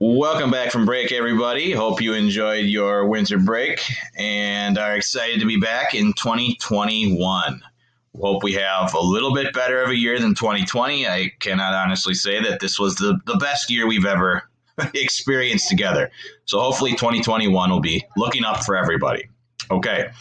Welcome back from break, everybody. Hope you enjoyed your winter break and are excited to be back in 2021. Hope we have a little bit better of a year than 2020. I cannot honestly say that this was the best year we've ever experienced together. So hopefully 2021 will be looking up for everybody. Okay.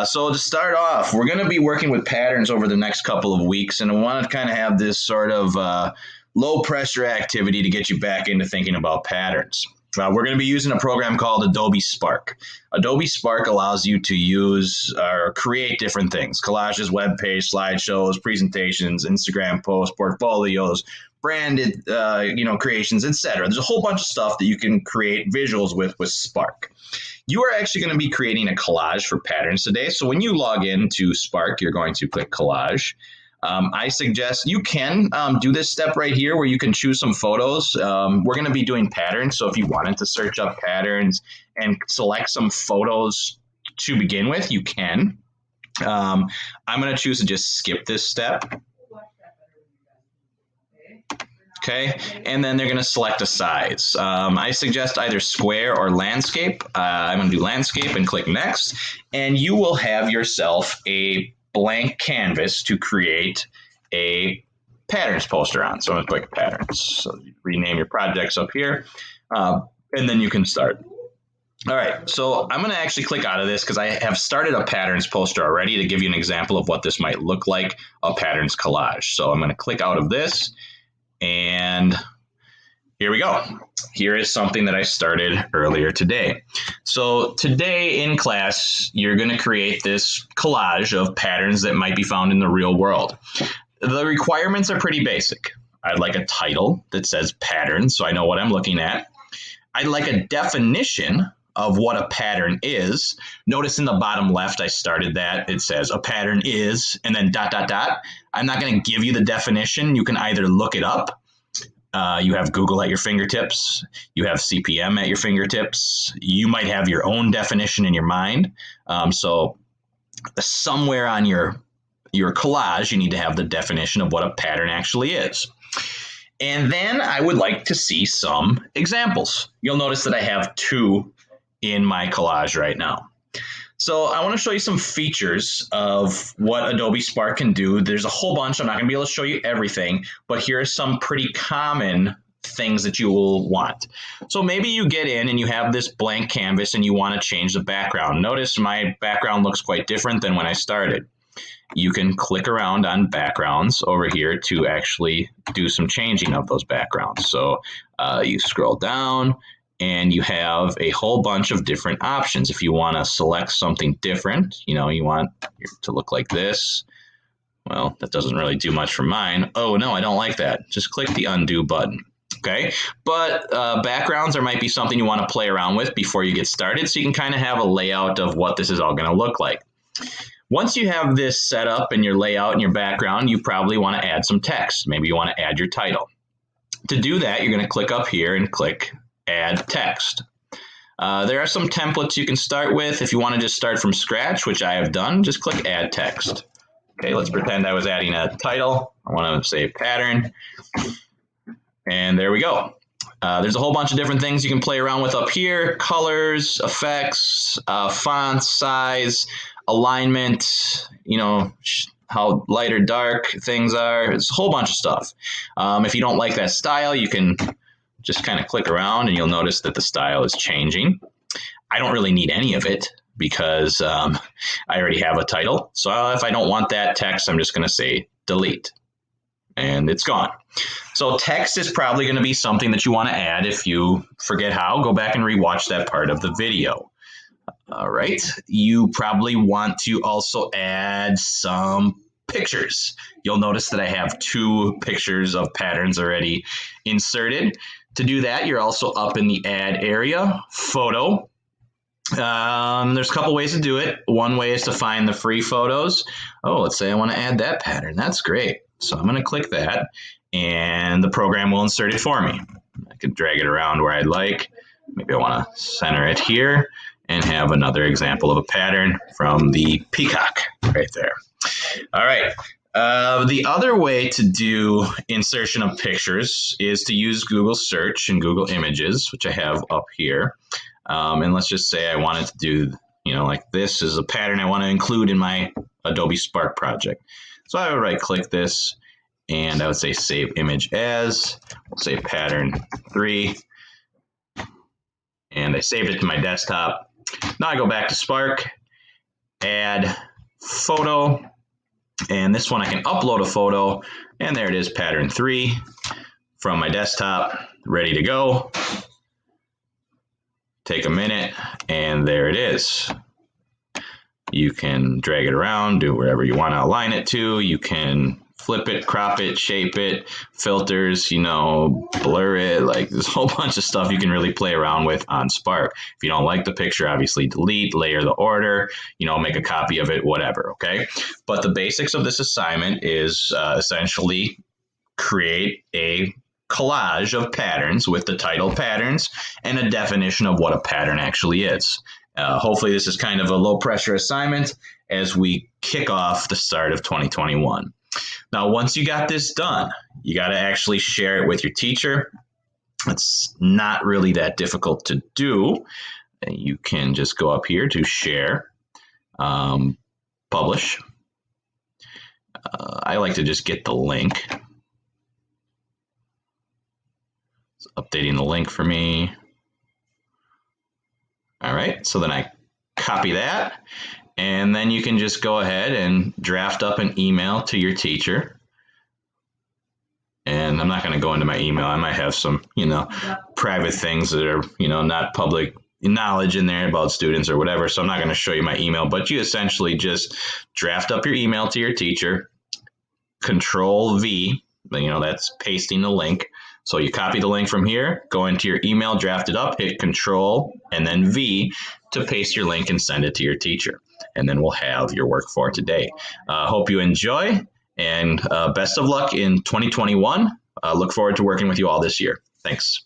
So to start off, we're going to be working with patterns over the next couple of weeks, and I want to kind of have this sort of low pressure activity to get you back into thinking about patterns. We're going to be using a program called Adobe Spark. Adobe Spark allows you to use or create different things: collages, web page, slideshows, presentations, Instagram posts, portfolios, branded creations, etc. There's a whole bunch of stuff that you can create visuals with Spark. You are actually going to be creating a collage for patterns today. So when you log into Spark, you're going to click collage. I suggest you can do this step right here where you can choose some photos. We're going to be doing patterns. So if you wanted to search up patterns and select some photos to begin with, you can. I'm going to choose to just skip this step. Okay, and then they're going to select a size. I suggest either square or landscape. I'm going to do landscape and click next, and you will have yourself a blank canvas to create a patterns poster on. So I'm going to click patterns. So you rename your projects up here, and then you can start. All right, so I'm going to actually click out of this because I have started a patterns poster already to give you an example of what this might look like, a patterns collage. So I'm going to click out of this. And here we go. Here is something that I started earlier today. So today in class, you're going to create this collage of patterns that might be found in the real world. The requirements are pretty basic. I'd like a title that says pattern, so I know what I'm looking at. I'd like a definition of what a pattern is. Notice in the bottom left, I started that. It says a pattern is, and then ... I'm not going to give you the definition. You can either look it up. You have Google at your fingertips. You have CPM at your fingertips. You might have your own definition in your mind. So somewhere on your collage, you need to have the definition of what a pattern actually is. And then I would like to see some examples. You'll notice that I have two in my collage right now. So I want to show you some features of what Adobe Spark can do. There's a whole bunch. I'm not going to be able to show you everything, but here are some pretty common things that you will want. So maybe you get in and you have this blank canvas and you want to change the background. Notice my background looks quite different than when I started. You can click around on backgrounds over here to actually do some changing of those backgrounds. So you scroll down and you have a whole bunch of different options. If you want to select something different, you want it to look like this. Well, that doesn't really do much for mine. Oh, no, I don't like that. Just click the undo button. Okay, but backgrounds, there might be something you want to play around with before you get started, so you can kind of have a layout of what this is all going to look like. Once you have this set up and your layout and your background, you probably want to add some text. Maybe you want to add your title. To do that, you're going to click up here and click Add Text. There are some templates you can start with. If you want to just start from scratch, which I have done, just click Add Text. Okay, let's pretend I was adding a title. I want to say pattern. And there we go. There's a whole bunch of different things you can play around with up here: colors, effects, font size, alignment, how light or dark things are. It's a whole bunch of stuff. If you don't like that style, you can just kind of click around and you'll notice that the style is changing. I don't really need any of it because I already have a title. So if I don't want that text, I'm just going to say delete. And it's gone. So text is probably going to be something that you want to add. If you forget how, go back and rewatch that part of the video. All right. You probably want to also add some pictures. You'll notice that I have two pictures of patterns already inserted. To do that, you're also up in the add area, photo. There's a couple ways to do it. One way is to find the free photos. Oh, let's say I want to add that pattern. That's great. So I'm going to click that and the program will insert it for me. I can drag it around where I'd like. Maybe I want to center it here and have another example of a pattern from the peacock right there. All right. The other way to do insertion of pictures is to use Google Search and Google Images, which I have up here. And let's just say I wanted to do, like this is a pattern I want to include in my Adobe Spark project. So I would right click this and I would say save image as, we'll say pattern 3. And I saved it to my desktop. Now I go back to Spark, add photo, and this one I can upload a photo, and there it is, pattern 3 from my desktop, ready to go. Take a minute, and there it is. You can drag it around, do wherever you want to align it to. You can flip it, crop it, shape it, filters, blur it. Like there's a whole bunch of stuff you can really play around with on Spark. If you don't like the picture, obviously delete, layer the order, make a copy of it, whatever, okay? But the basics of this assignment is essentially create a collage of patterns with the title patterns and a definition of what a pattern actually is. Hopefully this is kind of a low pressure assignment as we kick off the start of 2021. Now, once you got this done, you got to actually share it with your teacher. It's not really that difficult to do. You can just go up here to share, publish. I like to just get the link. It's updating the link for me. All right, so then I copy that. And then you can just go ahead and draft up an email to your teacher. And I'm not going to go into my email. I might have some, private things that are, not public knowledge in there about students or whatever. So I'm not going to show you my email. But you essentially just draft up your email to your teacher. Control V, that's pasting the link. So you copy the link from here, go into your email, draft it up, hit Control and then V to paste your link and send it to your teacher. And then we'll have your work for today. Hope you enjoy, and best of luck in 2021. Look forward to working with you all this year. Thanks.